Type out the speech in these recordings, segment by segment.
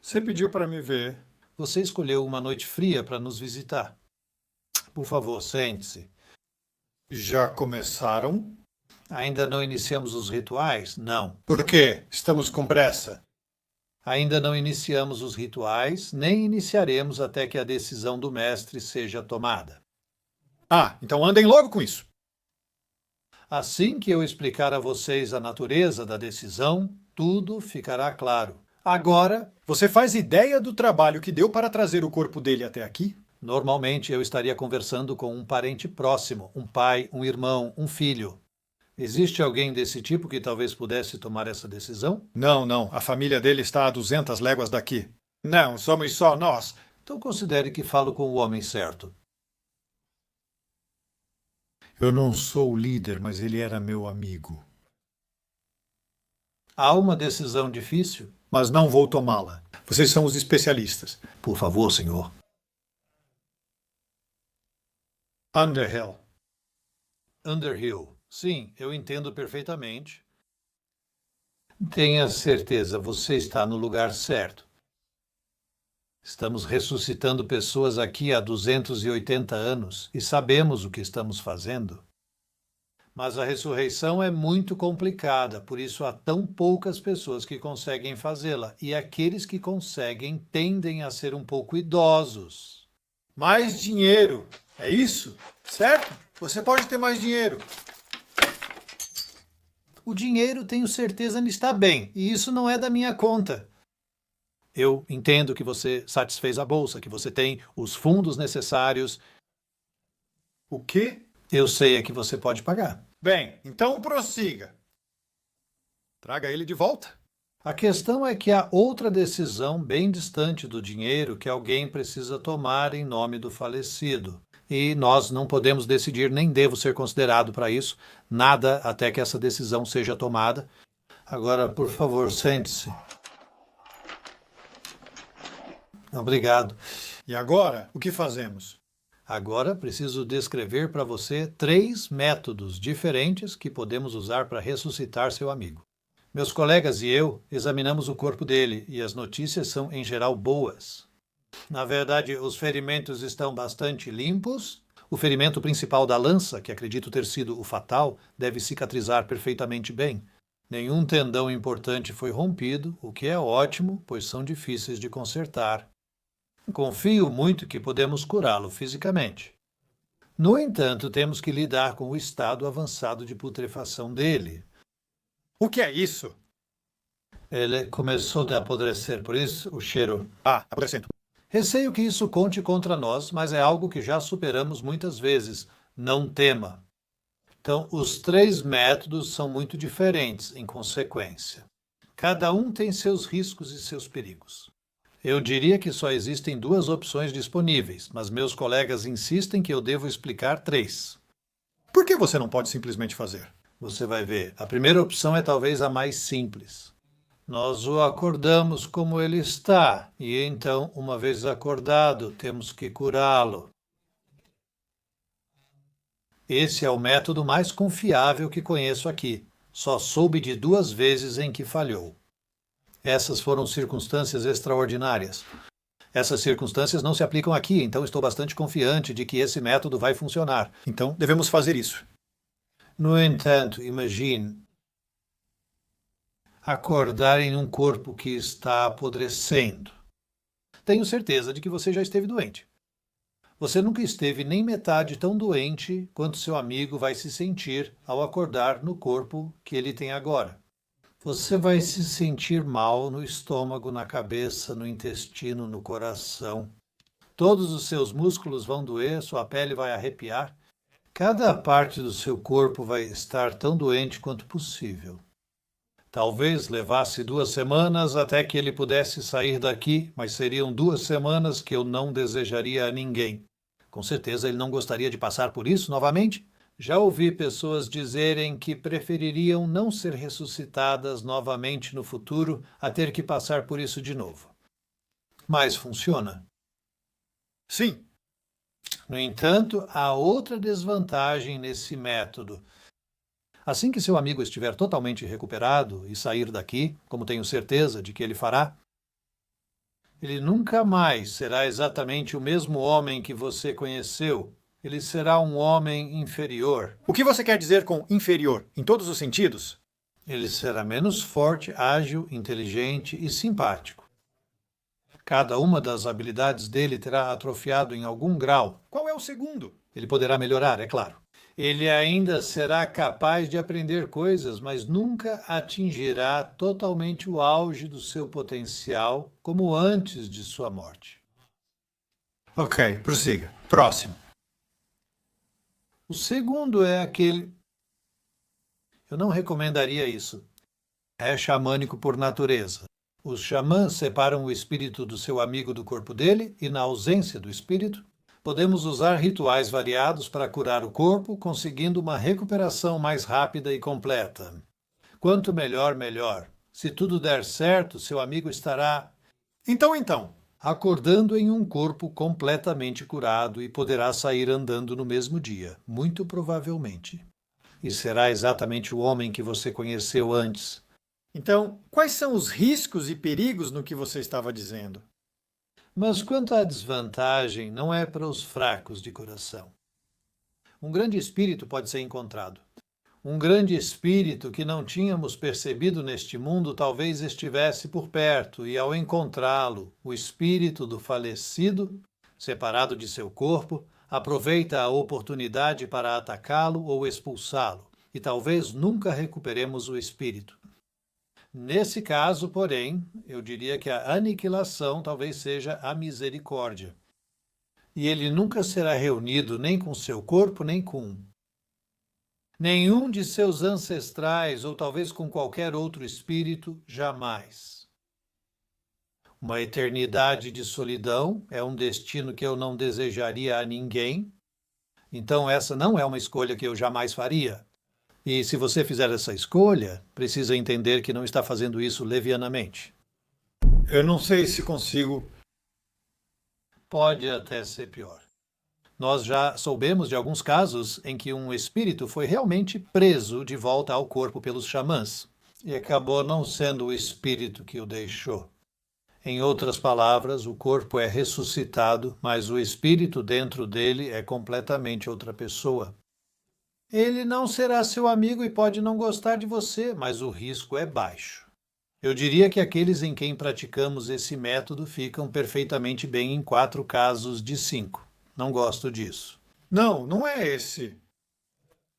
Você pediu para me ver. Você escolheu uma noite fria para nos visitar. Por favor, sente-se. Já começaram? Ainda não iniciamos os rituais? Não. Por quê? Estamos com pressa. Ainda não iniciamos os rituais, nem iniciaremos até que a decisão do mestre seja tomada. Ah, então andem logo com isso. Assim que eu explicar a vocês a natureza da decisão, tudo ficará claro. Agora, Você faz ideia do trabalho que deu para trazer o corpo dele até aqui? normalmente eu estaria conversando com um parente próximo, um pai, um irmão, um filho. Existe alguém desse tipo que talvez pudesse tomar essa decisão? Não, não. A família dele está a 200 léguas daqui. Não, somos só nós. Então considere que falo com o homem certo. Eu não sou o líder, mas ele era meu amigo. Há uma decisão difícil? Mas não vou tomá-la. Vocês são os especialistas. Por favor, senhor. Underhill. Underhill. Sim, eu entendo perfeitamente. Tenha certeza, você está no lugar certo. Estamos ressuscitando pessoas aqui há 280 anos e sabemos o que estamos fazendo. Mas a ressurreição é muito complicada, por isso há tão poucas pessoas que conseguem fazê-la, e aqueles que conseguem tendem a ser um pouco idosos. Mais dinheiro. É isso? Certo? Você pode ter mais dinheiro. O dinheiro, tenho certeza, está bem, e isso não é da minha conta. Eu entendo que você satisfez a bolsa, que você tem os fundos necessários. O quê? Eu sei é que você pode pagar. Bem, então prossiga. Traga ele de volta. A questão é que há outra decisão bem distante do dinheiro que alguém precisa tomar em nome do falecido. E nós não podemos decidir, nem devo ser considerado para isso, nada até que essa decisão seja tomada. Agora, por favor, sente-se. Obrigado. E agora, o que fazemos? Agora preciso descrever para você 3 métodos diferentes que podemos usar para ressuscitar seu amigo. Meus colegas e eu examinamos o corpo dele e as notícias são, em geral, boas. Na verdade, os ferimentos estão bastante limpos. O ferimento principal da lança, que acredito ter sido o fatal, deve cicatrizar perfeitamente bem. Nenhum tendão importante foi rompido, o que é ótimo, pois são difíceis de consertar. Confio muito que podemos curá-lo fisicamente. No entanto, temos que lidar com o estado avançado de putrefação dele. O que é isso? Ele começou a apodrecer, por isso o cheiro. Ah, apodrecendo. Receio que isso conte contra nós, mas é algo que já superamos muitas vezes. Não tema. Então, os 3 métodos são muito diferentes, em consequência. Cada um tem seus riscos e seus perigos. Eu diria que só existem 2 opções disponíveis, mas meus colegas insistem que eu devo explicar 3. Por que você não pode simplesmente fazer? Você vai ver. A primeira opção é talvez a mais simples. Nós o acordamos como ele está, e então, uma vez acordado, temos que curá-lo. Esse é o método mais confiável que conheço aqui. Só soube de 2 vezes em que falhou. Essas foram circunstâncias extraordinárias. Essas circunstâncias não se aplicam aqui, então estou bastante confiante de que esse método vai funcionar. Então, devemos fazer isso. No entanto, imagine acordar em um corpo que está apodrecendo. Tenho certeza de que você já esteve doente. Você nunca esteve nem metade tão doente quanto seu amigo vai se sentir ao acordar no corpo que ele tem agora. Você vai se sentir mal no estômago, na cabeça, no intestino, no coração. Todos os seus músculos vão doer, sua pele vai arrepiar. Cada parte do seu corpo vai estar tão doente quanto possível. Talvez levasse 2 semanas até que ele pudesse sair daqui, mas seriam 2 semanas que eu não desejaria a ninguém. Com certeza ele não gostaria de passar por isso novamente. Já ouvi pessoas dizerem que prefeririam não ser ressuscitadas novamente no futuro a ter que passar por isso de novo. Mas funciona. Sim. No entanto, há outra desvantagem nesse método. Assim que seu amigo estiver totalmente recuperado e sair daqui, como tenho certeza de que ele fará, Ele nunca mais será exatamente o mesmo homem que você conheceu. Ele será um homem inferior. O que você quer dizer com inferior? Em todos os sentidos? Ele será menos forte, ágil, inteligente e simpático. Cada uma das habilidades dele terá atrofiado em algum grau. Qual é o segundo? Ele poderá melhorar, é claro. Ele ainda será capaz de aprender coisas, mas nunca atingirá totalmente o auge do seu potencial como antes de sua morte. Ok, prossiga. Próximo. O segundo é aquele. Eu não recomendaria isso. É xamânico por natureza. Os xamãs separam o espírito do seu amigo do corpo dele e, na ausência do espírito, podemos usar rituais variados para curar o corpo, conseguindo uma recuperação mais rápida e completa. Quanto melhor, melhor. Se tudo der certo, seu amigo estará Então. acordando em um corpo completamente curado e poderá sair andando no mesmo dia, muito provavelmente. E será exatamente o homem que você conheceu antes. Então, quais são os riscos e perigos no que você estava dizendo? Mas quanto à desvantagem, não é para os fracos de coração. Um grande espírito pode ser encontrado. Um grande espírito que não tínhamos percebido neste mundo talvez estivesse por perto, e ao encontrá-lo, o espírito do falecido, separado de seu corpo, aproveita a oportunidade para atacá-lo ou expulsá-lo, e talvez nunca recuperemos o espírito. Nesse caso, porém, eu diria que a aniquilação talvez seja a misericórdia. E ele nunca será reunido nem com seu corpo, nem com nenhum de seus ancestrais, ou talvez com qualquer outro espírito, jamais. Uma eternidade de solidão é um destino que eu não desejaria a ninguém. Então, essa não é uma escolha que eu jamais faria. E se você fizer essa escolha, precisa entender que não está fazendo isso levianamente. Eu não sei se consigo. Pode até ser pior. Nós já soubemos de alguns casos em que um espírito foi realmente preso de volta ao corpo pelos xamãs e acabou não sendo o espírito que o deixou. Em outras palavras, o corpo é ressuscitado, mas o espírito dentro dele é completamente outra pessoa. Ele não será seu amigo e pode não gostar de você, mas o risco é baixo. Eu diria que aqueles em quem praticamos esse método ficam perfeitamente bem em 4 casos de 5. Não gosto disso. Não, não é esse.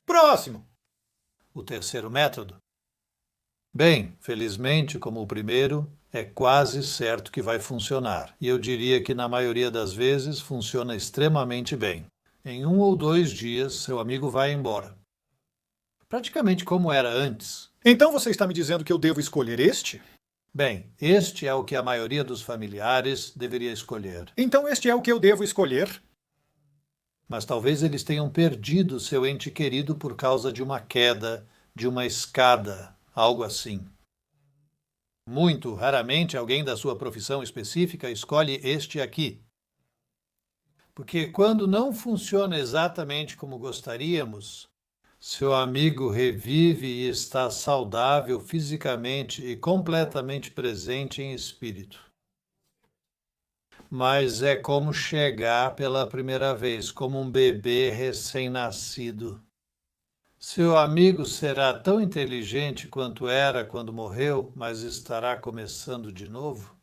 Próximo. O terceiro método? Bem, felizmente, como o primeiro, é quase certo que vai funcionar. E eu diria que na maioria das vezes funciona extremamente bem. Em 1 ou 2 dias, seu amigo vai embora. Praticamente como era antes. Então você está me dizendo que eu devo escolher este? Bem, este é o que a maioria dos familiares deveria escolher. Então este é o que eu devo escolher? Mas talvez eles tenham perdido seu ente querido por causa de uma queda, de uma escada, algo assim. Muito raramente alguém da sua profissão específica escolhe este aqui. Porque quando não funciona exatamente como gostaríamos, seu amigo revive e está saudável fisicamente e completamente presente em espírito. Mas é como chegar pela primeira vez, como um bebê recém-nascido. Seu amigo será tão inteligente quanto era quando morreu, mas estará começando de novo?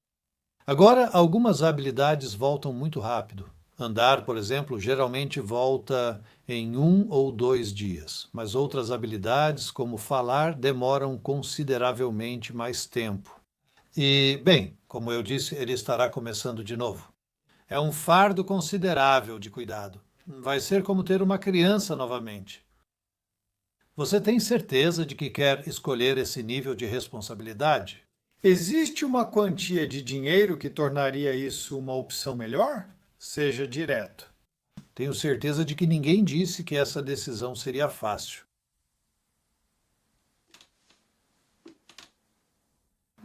Agora, algumas habilidades voltam muito rápido. Andar, por exemplo, geralmente volta em 1 ou 2 dias, mas outras habilidades, como falar, demoram consideravelmente mais tempo. E, bem, como eu disse, ele estará começando de novo. É um fardo considerável de cuidado. Vai ser como ter uma criança novamente. Você tem certeza de que quer escolher esse nível de responsabilidade? Existe uma quantia de dinheiro que tornaria isso uma opção melhor? Seja direto. Tenho certeza de que ninguém disse que essa decisão seria fácil.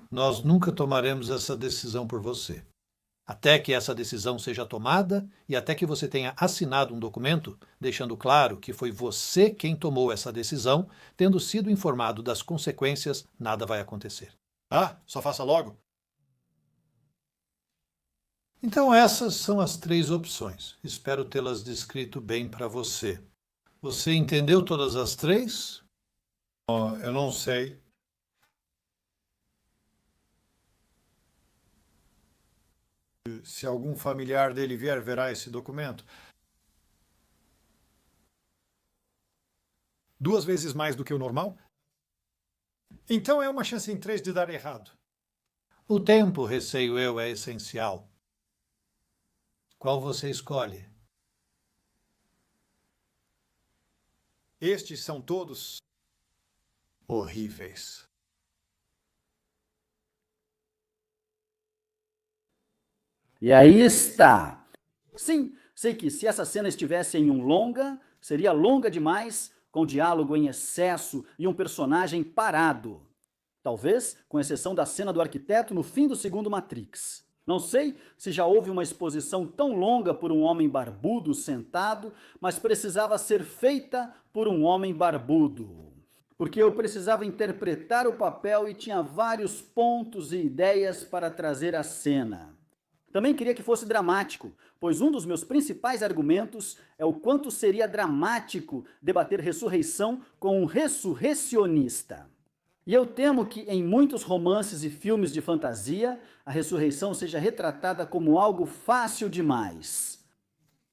Nós nunca tomaremos essa decisão por você. Até que essa decisão seja tomada e até que você tenha assinado um documento deixando claro que foi você quem tomou essa decisão, tendo sido informado das consequências, nada vai acontecer. Ah, só faça logo. Então essas são as 3 opções. Espero tê-las descrito bem para você. Você entendeu todas as 3? Eu não sei. Se algum familiar dele vier, verá esse documento. 2 vezes mais do que o normal? Então é uma chance em 3 de dar errado. O tempo, receio eu, é essencial. Qual você escolhe? Estes são todos horríveis. E aí está. Sim, sei que se essa cena estivesse em um longa, seria longa demais, com diálogo em excesso e um personagem parado. Talvez, com exceção da cena do arquiteto no fim do segundo Matrix. Não sei se já houve uma exposição tão longa por um homem barbudo sentado, mas precisava ser feita por um homem barbudo. Porque eu precisava interpretar o papel e tinha vários pontos e ideias para trazer à cena. Também queria que fosse dramático, pois um dos meus principais argumentos é o quanto seria dramático debater ressurreição com um ressurreicionista. E eu temo que em muitos romances e filmes de fantasia, a ressurreição seja retratada como algo fácil demais.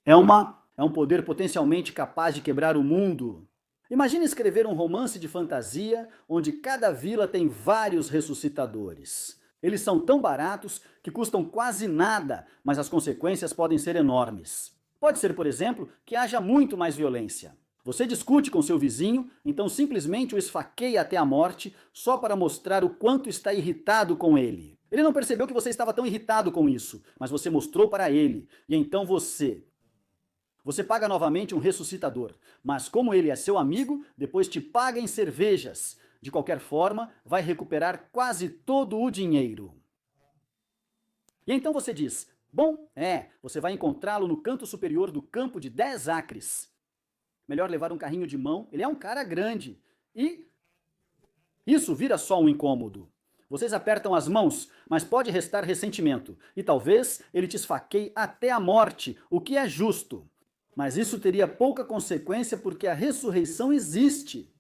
É um poder potencialmente capaz de quebrar o mundo. Imagine escrever um romance de fantasia onde cada vila tem vários ressuscitadores. Eles são tão baratos que custam quase nada, mas as consequências podem ser enormes. Pode ser, por exemplo, que haja muito mais violência. Você discute com seu vizinho, então simplesmente o esfaqueia até a morte, só para mostrar o quanto está irritado com ele. Ele não percebeu que você estava tão irritado com isso, mas você mostrou para ele, e então você paga novamente um ressuscitador, mas como ele é seu amigo, depois te paga em cervejas. De qualquer forma, vai recuperar quase todo o dinheiro. E então você diz, bom, você vai encontrá-lo no canto superior do campo de 10 acres. Melhor levar um carrinho de mão, ele é um cara grande. E isso vira só um incômodo. Vocês apertam as mãos, mas pode restar ressentimento. E talvez ele te esfaqueie até a morte, o que é justo. Mas isso teria pouca consequência porque a ressurreição existe.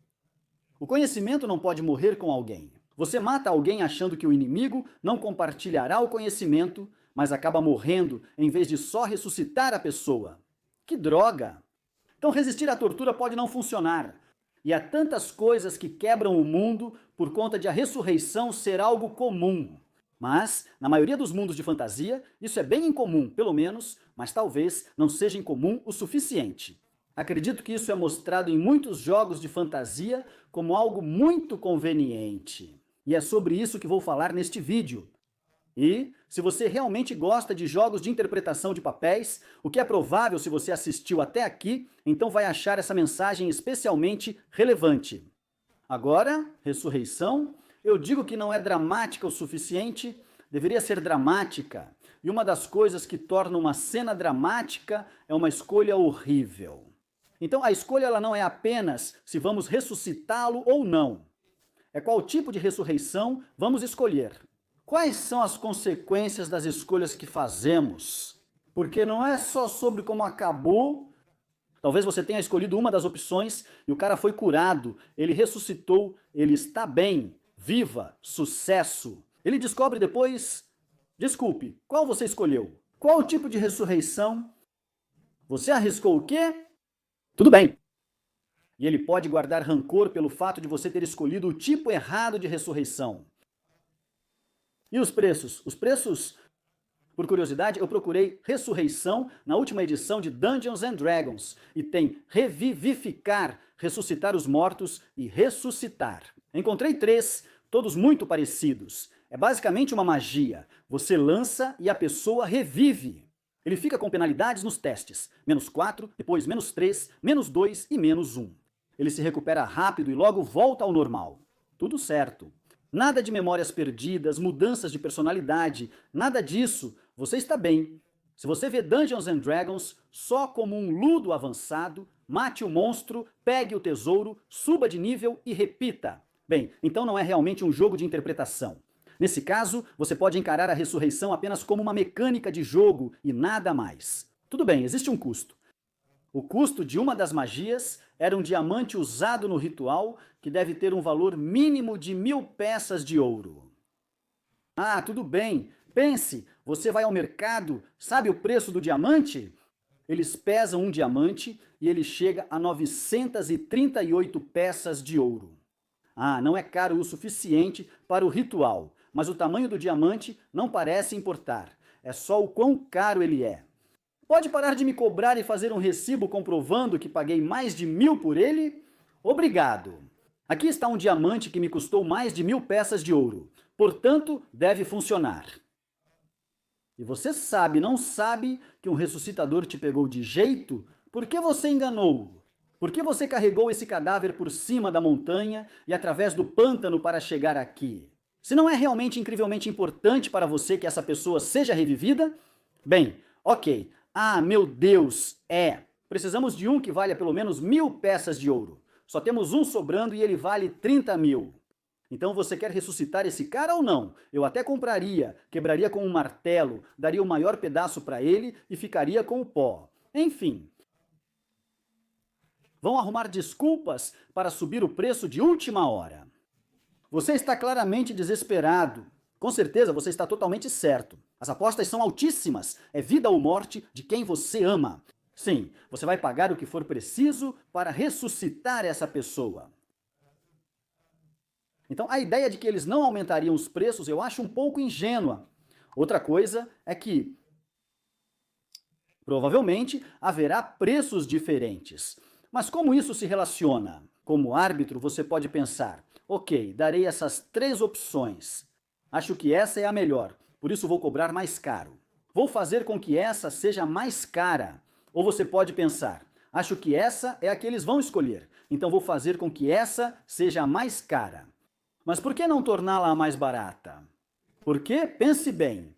O conhecimento não pode morrer com alguém. Você mata alguém achando que o inimigo não compartilhará o conhecimento, mas acaba morrendo em vez de só ressuscitar a pessoa. Que droga! Então resistir à tortura pode não funcionar. E há tantas coisas que quebram o mundo por conta de a ressurreição ser algo comum. Mas, na maioria dos mundos de fantasia, isso é bem incomum, pelo menos, mas talvez não seja incomum o suficiente. Acredito que isso é mostrado em muitos jogos de fantasia como algo muito conveniente. E é sobre isso que vou falar neste vídeo. E, se você realmente gosta de jogos de interpretação de papéis, o que é provável se você assistiu até aqui, então vai achar essa mensagem especialmente relevante. Agora, ressurreição, eu digo que não é dramática o suficiente, deveria ser dramática. E uma das coisas que torna uma cena dramática é uma escolha horrível. Então a escolha ela não é apenas se vamos ressuscitá-lo ou não. É qual tipo de ressurreição vamos escolher. Quais são as consequências das escolhas que fazemos? Porque não é só sobre como acabou. Talvez você tenha escolhido uma das opções e o cara foi curado, ele ressuscitou, ele está bem, viva, sucesso. Ele descobre depois, desculpe, qual você escolheu? Qual tipo de ressurreição? Você arriscou o quê? Tudo bem. E ele pode guardar rancor pelo fato de você ter escolhido o tipo errado de ressurreição. E os preços? Os preços, por curiosidade, eu procurei ressurreição na última edição de Dungeons and Dragons. E tem revivificar, ressuscitar os mortos e ressuscitar. Encontrei 3, todos muito parecidos. É basicamente uma magia. Você lança e a pessoa revive. Ele fica com penalidades nos testes. -4, depois -3, -2 e -1. Ele se recupera rápido e logo volta ao normal. Tudo certo. Nada de memórias perdidas, mudanças de personalidade, nada disso. Você está bem. Se você vê Dungeons and Dragons só como um ludo avançado, mate o monstro, pegue o tesouro, suba de nível e repita. Bem, então não é realmente um jogo de interpretação. Nesse caso, você pode encarar a ressurreição apenas como uma mecânica de jogo e nada mais. Tudo bem, existe um custo. O custo de uma das magias era um diamante usado no ritual que deve ter um valor mínimo de 1000 peças de ouro. Ah, tudo bem. Pense, você vai ao mercado, sabe o preço do diamante? Eles pesam um diamante e ele chega a 938 peças de ouro. Ah, não é caro o suficiente para o ritual, mas o tamanho do diamante não parece importar. É só o quão caro ele é. Pode parar de me cobrar e fazer um recibo comprovando que paguei mais de 1000 por ele? Obrigado. Aqui está um diamante que me custou mais de 1000 peças de ouro. Portanto, deve funcionar. E você sabe, não sabe, que um ressuscitador te pegou de jeito? Por que você enganou? Por que você carregou esse cadáver por cima da montanha e através do pântano para chegar aqui? Se não é realmente incrivelmente importante para você que essa pessoa seja revivida? Bem, ok. Ah, meu Deus, é. Precisamos de um que valha pelo menos 1000 peças de ouro. Só temos um sobrando e ele vale 30.000. Então você quer ressuscitar esse cara ou não? Eu até compraria, quebraria com um martelo, daria o maior pedaço para ele e ficaria com o pó. Enfim. Vão arrumar desculpas para subir o preço de última hora. Você está claramente desesperado. Com certeza você está totalmente certo. As apostas são altíssimas. É vida ou morte de quem você ama. Sim, você vai pagar o que for preciso para ressuscitar essa pessoa. Então, a ideia de que eles não aumentariam os preços eu acho um pouco ingênua. Outra coisa é que provavelmente haverá preços diferentes. Mas como isso se relaciona? Como árbitro, você pode pensar: ok, darei essas 3 opções. Acho que essa é a melhor, por isso vou cobrar mais caro. Vou fazer com que essa seja mais cara. Ou você pode pensar: acho que essa é a que eles vão escolher, então vou fazer com que essa seja a mais cara. Mas por que não torná-la a mais barata? Porque, pense bem,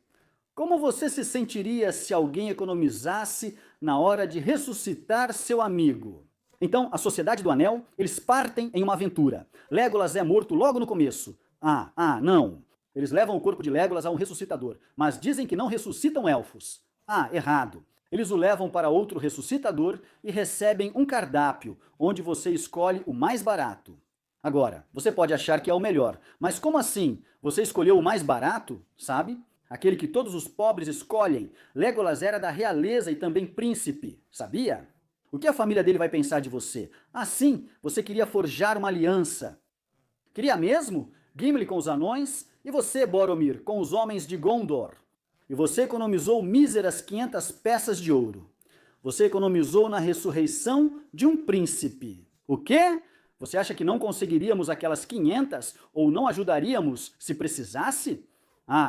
como você se sentiria se alguém economizasse na hora de ressuscitar seu amigo? Então, a Sociedade do Anel, eles partem em uma aventura. Legolas é morto logo no começo. Não. Eles levam o corpo de Legolas a um ressuscitador, mas dizem que não ressuscitam elfos. Errado. Eles o levam para outro ressuscitador e recebem um cardápio, onde você escolhe o mais barato. Agora, você pode achar que é o melhor, mas como assim? Você escolheu o mais barato, sabe? Aquele que todos os pobres escolhem. Legolas era da realeza e também príncipe, sabia? O que a família dele vai pensar de você? Sim, você queria forjar uma aliança. Queria mesmo? Gimli com os anões e você, Boromir, com os homens de Gondor. E você economizou míseras 500 peças de ouro. Você economizou na ressurreição de um príncipe. O quê? Você acha que não conseguiríamos aquelas 500 ou não ajudaríamos se precisasse?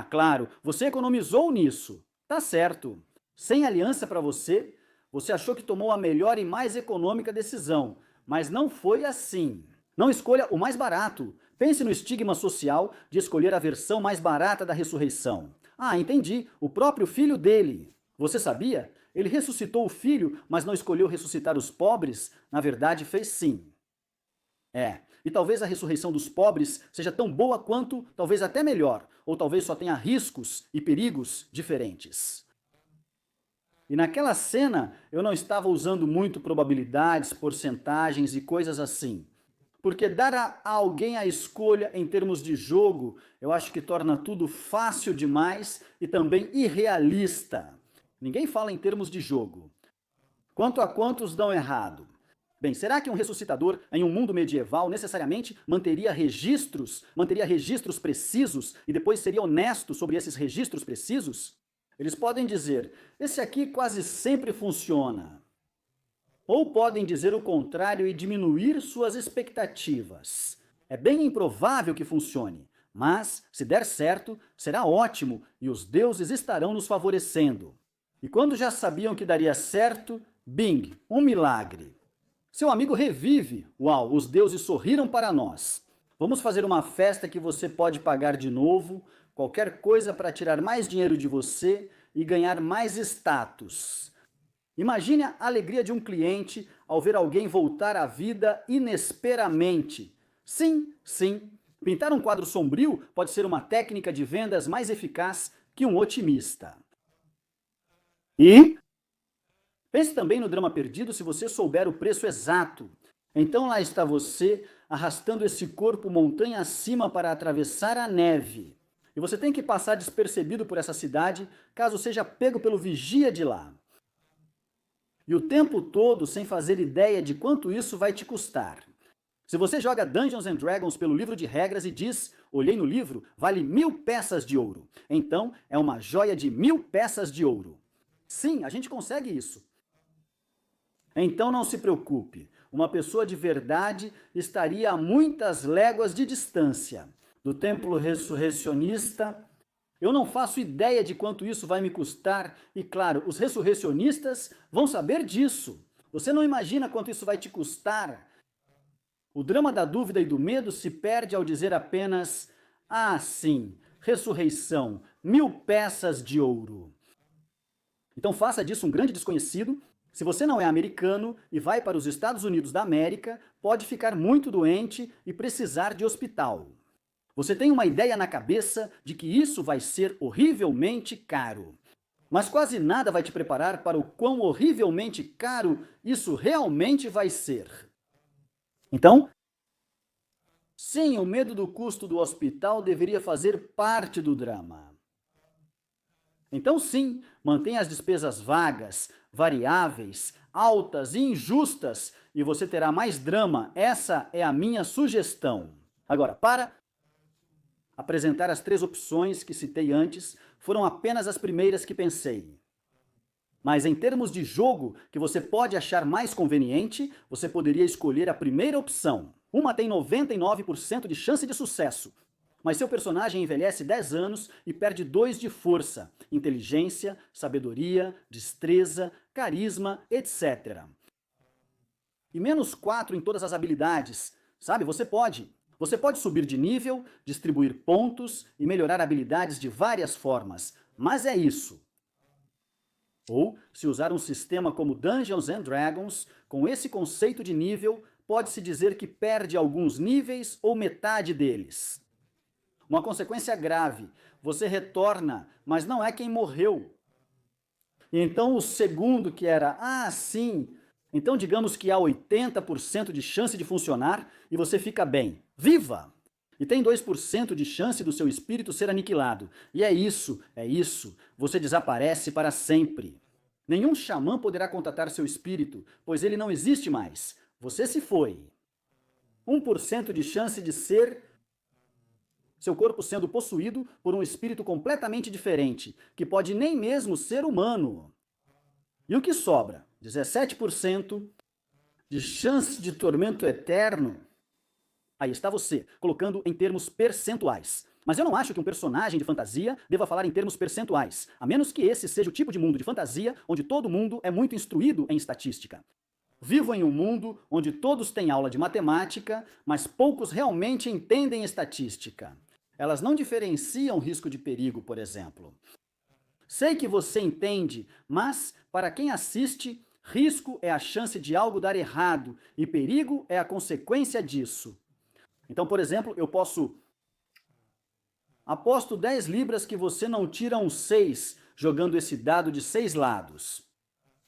Claro, você economizou nisso. Tá certo. Sem aliança para você, você achou que tomou a melhor e mais econômica decisão, mas não foi assim. Não escolha o mais barato. Pense no estigma social de escolher a versão mais barata da ressurreição. Entendi, o próprio filho dele. Você sabia? Ele ressuscitou o filho, mas não escolheu ressuscitar os pobres? Na verdade, fez sim. E talvez a ressurreição dos pobres seja tão boa quanto, talvez até melhor, ou talvez só tenha riscos e perigos diferentes. E naquela cena, eu não estava usando muito probabilidades, porcentagens e coisas assim. Porque dar a alguém a escolha em termos de jogo, eu acho que torna tudo fácil demais e também irrealista. Ninguém fala em termos de jogo. Quanto a quantos dão errado? Bem, será que um ressuscitador em um mundo medieval necessariamente manteria registros precisos e depois seria honesto sobre esses registros precisos? Eles podem dizer: esse aqui quase sempre funciona. Ou podem dizer o contrário e diminuir suas expectativas. É bem improvável que funcione, mas, se der certo, será ótimo e os deuses estarão nos favorecendo. E quando já sabiam que daria certo, bing, um milagre. Seu amigo revive. Uau, os deuses sorriram para nós. Vamos fazer uma festa que você pode pagar de novo, qualquer coisa para tirar mais dinheiro de você e ganhar mais status. Imagine a alegria de um cliente ao ver alguém voltar à vida inesperadamente. Sim, Pintar um quadro sombrio pode ser uma técnica de vendas mais eficaz que um otimista. E pense também no drama perdido se você souber o preço exato. Então lá está você arrastando esse corpo montanha acima para atravessar a neve. E você tem que passar despercebido por essa cidade, caso seja pego pelo vigia de lá. E o tempo todo sem fazer ideia de quanto isso vai te custar. Se você joga Dungeons and Dragons pelo livro de regras e diz, olhei no livro, vale 1000 peças de ouro. Então é uma joia de 1000 peças de ouro. Sim, a gente consegue isso. Então não se preocupe, uma pessoa de verdade estaria a muitas léguas de distância do templo ressurreicionista. Eu não faço ideia de quanto isso vai me custar e, claro, os ressurreicionistas vão saber disso. Você não imagina quanto isso vai te custar. O drama da dúvida e do medo se perde ao dizer apenas, ah, sim, ressurreição, 1000 peças de ouro. Então faça disso um grande desconhecido. Se você não é americano e vai para os Estados Unidos da América, pode ficar muito doente e precisar de hospital. Você tem uma ideia na cabeça de que isso vai ser horrivelmente caro. Mas quase nada vai te preparar para o quão horrivelmente caro isso realmente vai ser. Então, sim, o medo do custo do hospital deveria fazer parte do drama. Então, sim, mantenha as despesas vagas, variáveis, altas e injustas e você terá mais drama. Essa é a minha sugestão. Agora, para apresentar as 3 opções que citei antes, foram apenas as primeiras que pensei. Mas em termos de jogo que você pode achar mais conveniente, você poderia escolher a primeira opção. Uma tem 99% de chance de sucesso, mas seu personagem envelhece 10 anos e perde 2 de força, inteligência, sabedoria, destreza, carisma, etc. E menos 4 em todas as habilidades. Sabe, você pode subir de nível, distribuir pontos e melhorar habilidades de várias formas, mas é isso. Ou, se usar um sistema como Dungeons and Dragons, com esse conceito de nível, pode-se dizer que perde alguns níveis ou metade deles. Uma consequência grave, você retorna, mas não é quem morreu. E então o segundo que era, ah, sim, então digamos que há 80% de chance de funcionar e você fica bem. Viva! E tem 2% de chance do seu espírito ser aniquilado. E é isso, você desaparece para sempre. Nenhum xamã poderá contatar seu espírito, pois ele não existe mais. Você se foi. 1% de chance de ser seu corpo sendo possuído por um espírito completamente diferente, que pode nem mesmo ser humano. E o que sobra? 17% de chance de tormento eterno. Aí está você, colocando em termos percentuais. Mas eu não acho que um personagem de fantasia deva falar em termos percentuais, a menos que esse seja o tipo de mundo de fantasia onde todo mundo é muito instruído em estatística. Vivo em um mundo onde todos têm aula de matemática, mas poucos realmente entendem estatística. Elas não diferenciam risco de perigo, por exemplo. Sei que você entende, mas para quem assiste, risco é a chance de algo dar errado e perigo é a consequência disso. Então, por exemplo, eu posso... Aposto 10 libras que você não tira um 6 jogando esse dado de 6 lados.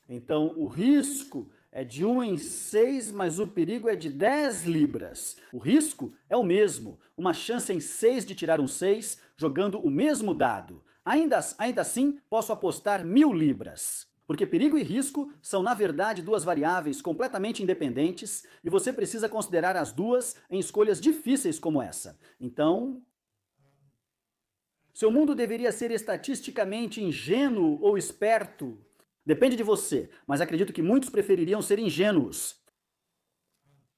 Então, o risco é de 1 em 6, mas o perigo é de 10 libras. O risco é o mesmo, uma chance em 6 de tirar um 6 jogando o mesmo dado. Ainda assim, posso apostar 1000 libras. Porque perigo e risco são, na verdade, 2 variáveis completamente independentes e você precisa considerar as duas em escolhas difíceis como essa. Então, seu mundo deveria ser estatisticamente ingênuo ou esperto? Depende de você, mas acredito que muitos prefeririam ser ingênuos.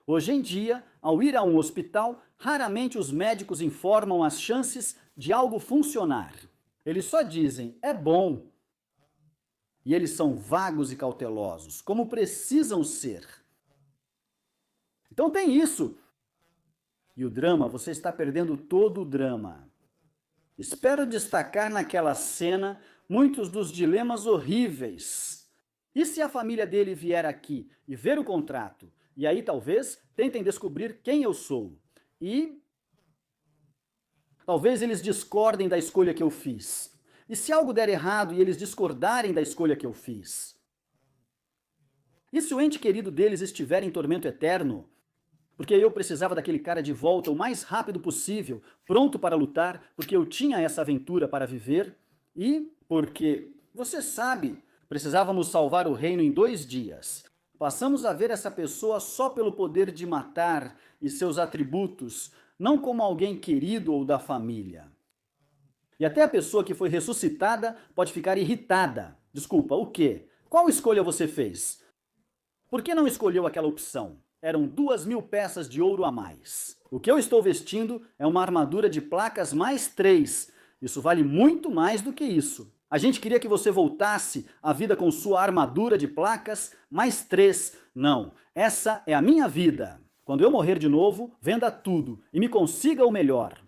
Hoje em dia, ao ir a um hospital, raramente os médicos informam as chances de algo funcionar. Eles só dizem, é bom. E eles são vagos e cautelosos, como precisam ser. Então tem isso. E o drama, você está perdendo todo o drama. Espero destacar naquela cena muitos dos dilemas horríveis. E se a família dele vier aqui e ver o contrato? E aí talvez tentem descobrir quem eu sou. E Talvez eles discordem da escolha que eu fiz. E se algo der errado e eles discordarem da escolha que eu fiz? E se o ente querido deles estiver em tormento eterno? Porque eu precisava daquele cara de volta o mais rápido possível, pronto para lutar, porque eu tinha essa aventura para viver e porque, você sabe, precisávamos salvar o reino em 2 dias. Passamos a ver essa pessoa só pelo poder de matar e seus atributos, não como alguém querido ou da família. E até a pessoa que foi ressuscitada pode ficar irritada. Desculpa, o quê? Qual escolha você fez? Por que não escolheu aquela opção? Eram 2.000 peças de ouro a mais. O que eu estou vestindo é uma armadura de placas mais 3. Isso vale muito mais do que isso. A gente queria que você voltasse à vida com sua armadura de placas mais 3. Não, essa é a minha vida. Quando eu morrer de novo, venda tudo e me consiga o melhor.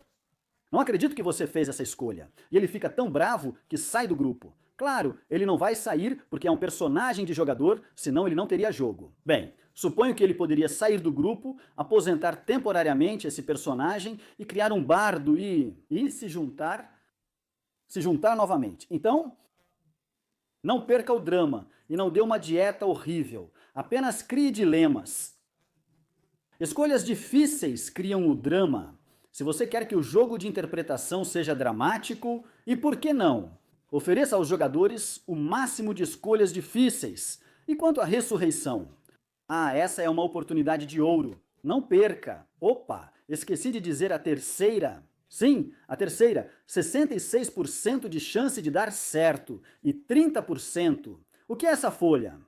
Não acredito que você fez essa escolha. E ele fica tão bravo que sai do grupo. Claro, ele não vai sair porque é um personagem de jogador, senão ele não teria jogo. Bem, suponho que ele poderia sair do grupo, aposentar temporariamente esse personagem e criar um bardo e se juntar novamente. Então, não perca o drama e não dê uma dieta horrível. Apenas crie dilemas. Escolhas difíceis criam o drama. Se você quer que o jogo de interpretação seja dramático, e por que não? Ofereça aos jogadores o máximo de escolhas difíceis. E quanto à ressurreição? Ah, essa é uma oportunidade de ouro. Não perca. Opa, esqueci de dizer a terceira. Sim, a terceira, 66% de chance de dar certo e 30%. O que é essa folha?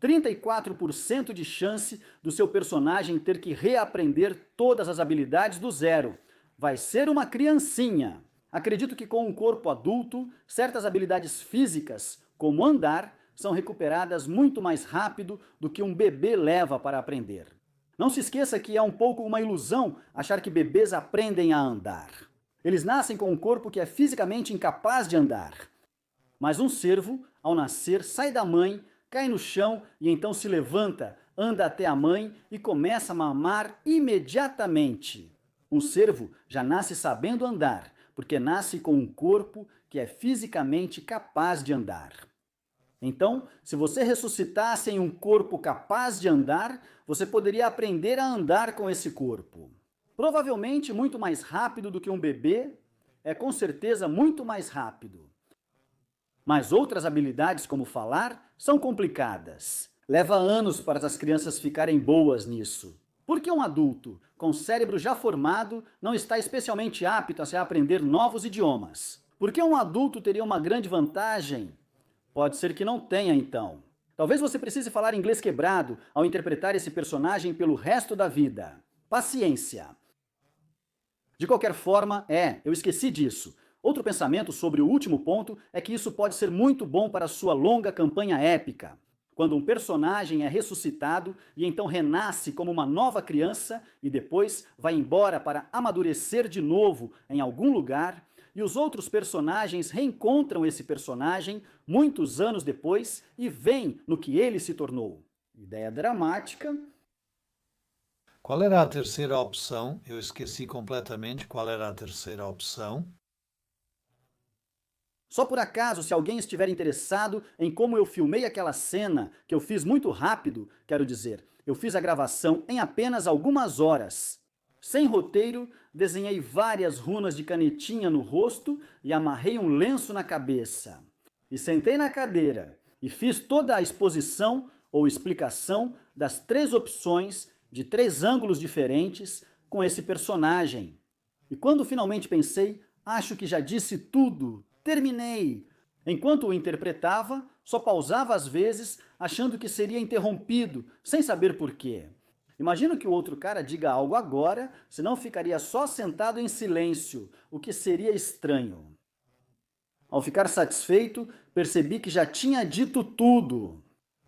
34% de chance do seu personagem ter que reaprender todas as habilidades do zero. Vai ser uma criancinha. Acredito que com um corpo adulto, certas habilidades físicas, como andar, são recuperadas muito mais rápido do que um bebê leva para aprender. Não se esqueça que é um pouco uma ilusão achar que bebês aprendem a andar. Eles nascem com um corpo que é fisicamente incapaz de andar. Mas um cervo, ao nascer, sai da mãe, cai no chão e então se levanta, anda até a mãe e começa a mamar imediatamente. Um cervo já nasce sabendo andar, porque nasce com um corpo que é fisicamente capaz de andar. Então, se você ressuscitasse em um corpo capaz de andar, você poderia aprender a andar com esse corpo. Provavelmente muito mais rápido do que um bebê, é com certeza muito mais rápido. Mas outras habilidades, como falar, são complicadas. Leva anos para as crianças ficarem boas nisso. Por que um adulto, com cérebro já formado, não está especialmente apto a se aprender novos idiomas? Por que um adulto teria uma grande vantagem? Pode ser que não tenha, então. Talvez você precise falar inglês quebrado ao interpretar esse personagem pelo resto da vida. Paciência. De qualquer forma, eu esqueci disso. Outro pensamento sobre o último ponto é que isso pode ser muito bom para sua longa campanha épica. Quando um personagem é ressuscitado e então renasce como uma nova criança e depois vai embora para amadurecer de novo em algum lugar, e os outros personagens reencontram esse personagem muitos anos depois e veem no que ele se tornou. Ideia dramática. Qual era a terceira opção? Eu esqueci completamente qual era a terceira opção. Só por acaso, se alguém estiver interessado em como eu filmei aquela cena, que eu fiz muito rápido, quero dizer, eu fiz a gravação em apenas algumas horas. Sem roteiro, desenhei várias runas de canetinha no rosto e amarrei um lenço na cabeça. E sentei na cadeira e fiz toda a exposição ou explicação das 3 opções de 3 ângulos diferentes com esse personagem. E quando finalmente pensei, acho que já disse tudo. Terminei! Enquanto o interpretava, só pausava às vezes, achando que seria interrompido, sem saber por quê. Imagino que o outro cara diga algo agora, senão ficaria só sentado em silêncio, o que seria estranho. Ao ficar satisfeito, percebi que já tinha dito tudo.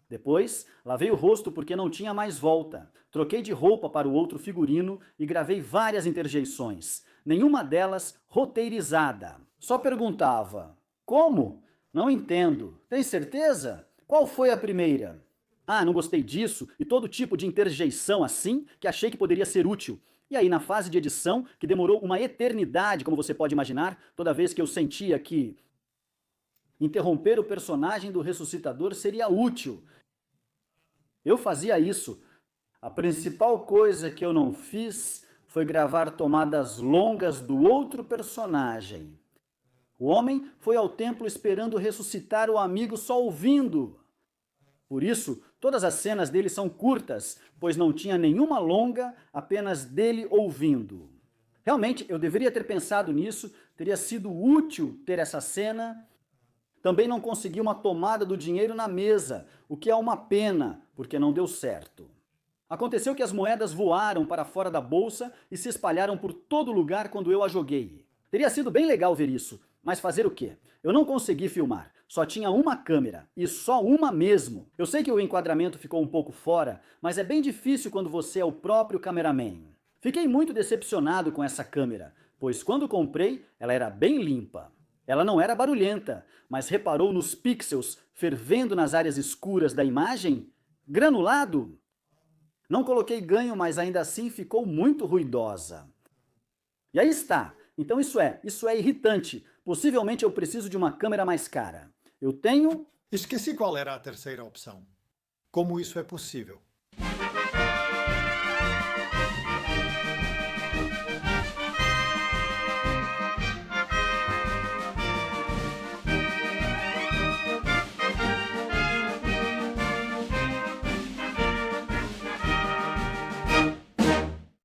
Depois, lavei o rosto porque não tinha mais volta. Troquei de roupa para o outro figurino e gravei várias interjeições. Nenhuma delas roteirizada. Só perguntava, como? Não entendo. Tem certeza? Qual foi a primeira? Ah, não gostei disso, e todo tipo de interjeição assim, que achei que poderia ser útil. E aí, na fase de edição, que demorou uma eternidade, como você pode imaginar, toda vez que eu sentia que interromper o personagem do ressuscitador seria útil, eu fazia isso. A principal coisa que eu não fiz foi gravar tomadas longas do outro personagem. O homem foi ao templo esperando ressuscitar o amigo só ouvindo. Por isso, todas as cenas dele são curtas, pois não tinha nenhuma longa, apenas dele ouvindo. Realmente, eu deveria ter pensado nisso, teria sido útil ter essa cena. Também não consegui uma tomada do dinheiro na mesa, o que é uma pena, porque não deu certo. Aconteceu que as moedas voaram para fora da bolsa e se espalharam por todo lugar quando eu a joguei. Teria sido bem legal ver isso, mas fazer o quê? Eu não consegui filmar, só tinha uma câmera, e só uma mesmo. Eu sei que o enquadramento ficou um pouco fora, mas é bem difícil quando você é o próprio cameraman. Fiquei muito decepcionado com essa câmera, pois quando comprei, ela era bem limpa. Ela não era barulhenta, mas reparou nos pixels fervendo nas áreas escuras da imagem? Granulado? Não coloquei ganho, mas ainda assim ficou muito ruidosa. E aí está. Então isso é irritante. Possivelmente eu preciso de uma câmera mais cara. Eu tenho... Esqueci qual era a terceira opção. Como isso é possível?